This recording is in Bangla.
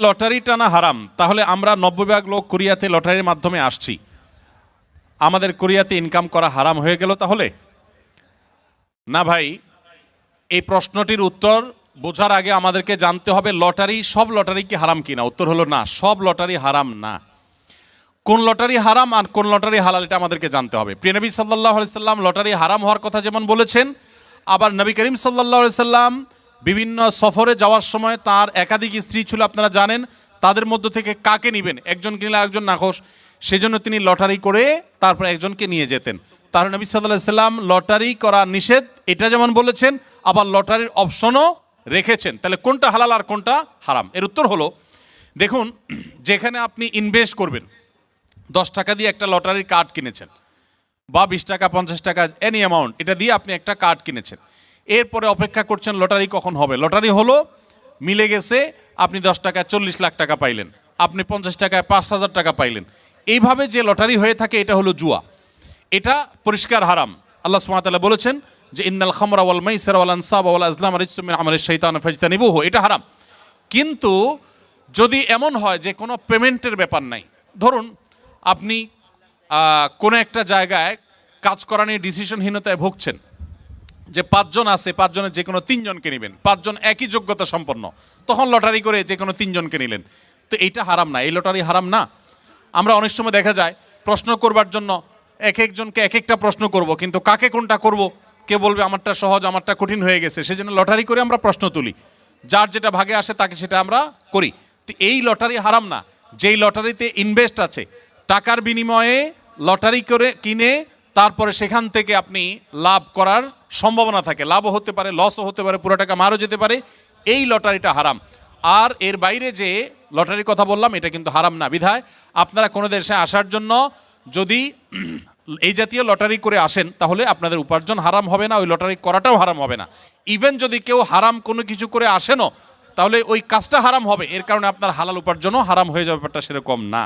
লটারি টানা হারাম, তাহলে আমরা 90% লোক কোরিয়াতে লটারির মাধ্যমে আসছি, আমাদের কোরিয়াতে ইনকাম করা হারাম হয়ে গেল তাহলে? না ভাই, এই প্রশ্নটির উত্তর বোঝার আগে আমাদেরকে জানতে হবে লটারি, সব লটারি কি হারাম কিনা। উত্তর হলো না, সব লটারি হারাম না। কোন লটারি হারাম আর কোন লটারি হালাল এটা আমাদেরকে জানতে হবে। প্রিয় নবী সাল্লাল্লাহু আলাইহি সাল্লাম লটারি হারাম হওয়ার কথা যেমন বলেছেন, আবার নবী করিম সাল্লাল্লাহু আলাইহি সাল্লাম বিভিন্ন সফরে যাওয়ার সময় তার একাধিক স্ত্রী ছিল, আপনারা জানেন। তাদের মধ্য থেকে কাকে নেবেন, একজনকে নিলে আরেকজন নাখোশ, সেজন্য তিনি লটারি করে তারপর একজনকে নিয়ে যেতেন। তাহলে নবী সাল্লাল্লাহু আলাইহি সাল্লাম লটারি করা নিষেধ এটা যেমন বলেছেন, আবার লটারির অপশনও রেখেছেন। তাহলে কোনটা হালাল আর কোনটা হারাম? এর উত্তর হলো, দেখুন, যেখানে আপনি ইনভেস্ট করবেন, 10 টাকা দিয়ে একটা লটারির কার্ড কিনেছেন, বা 20 টাকা 50 টাকা এনি অ্যামাউন্ট, এটা দিয়ে আপনি একটা কার্ড কিনেছেন, এরপরে অপেক্ষা করছেন লটারি কখন হবে। লটারি হলো, মিলে গেছে, আপনি 10 টাকায় 40 লাখ টাকা পাইলেন, আপনি 50 টাকায় 5,000 টাকা পাইলেন। এইভাবে যে লটারি হয়ে থাকে এটা হলো জুয়া, এটা পরিষ্কার হারাম। আল্লাহ সুবহানাহু ওয়া তাআলা বলেছেন যে ইন্নাল খামরা ওয়াল মাইসিরা ওয়াল আনসাবা ওয়াল আজলাম রিজসুম মিন আমালিশ শাইতান ফাজতানিবুহু, এটা হারাম। কিন্তু যদি এমন হয় যে কোনো পেমেন্টের ব্যাপার নাই, ধরুন আপনি কোনো একটা জায়গায় কাজ করা নিয়ে ডিসিশনহীনতায় ভুগছেন, যে 5 জন আছে, 5 জনের যে কোনো 3 জনকে নেবেন, 5 জন একই যোগ্যতা সম্পন্ন, তখন লটারি করে যে কোনো 3 জনকে নিলেন, তো এইটা হারাম না, এই লটারি হারাম না। আমরা অনেক সময় দেখা যায় প্রশ্ন করবার জন্য এক একজনকে এক একটা প্রশ্ন করব, কিন্তু কাকে কোনটা করব, কে বলবে আমারটা সহজ আমারটা কঠিন হয়ে গেছে, সেজন্য লটারি করে আমরা প্রশ্ন তুলি, যার যেটা ভাগে আসে তাকে সেটা আমরা করি। তো এই লটারি হারাম না। যেই লটারিতে ইনভেস্ট আছে, টাকার বিনিময়ে লটারি করে কিনে তারপরে সেখান থেকে আপনি লাভ করার সম্ভাবনা থাকে, লাভও হতে পারে, লসও হতে পারে, পুরো টাকা মারও যেতে পারে, এই লটারিটা হারাম। আর এর বাইরে যে লটারির কথা বললাম এটা কিন্তু হারাম না। বিধায় আপনারা কোনো দেশে আসার জন্য যদি এই জাতীয় লটারি করে আসেন, তাহলে আপনাদের উপার্জন হারাম হবে না, ওই লটারি করাটাও হারাম হবে না। ইভেন যদি কেউ হারাম কোনো কিছু করে আসেনও, তাহলে ওই কাজটা হারাম হবে, এর কারণে আপনার হালাল উপার্জনও হারাম হয়ে যাবে, ব্যাপারটা সেরকম না।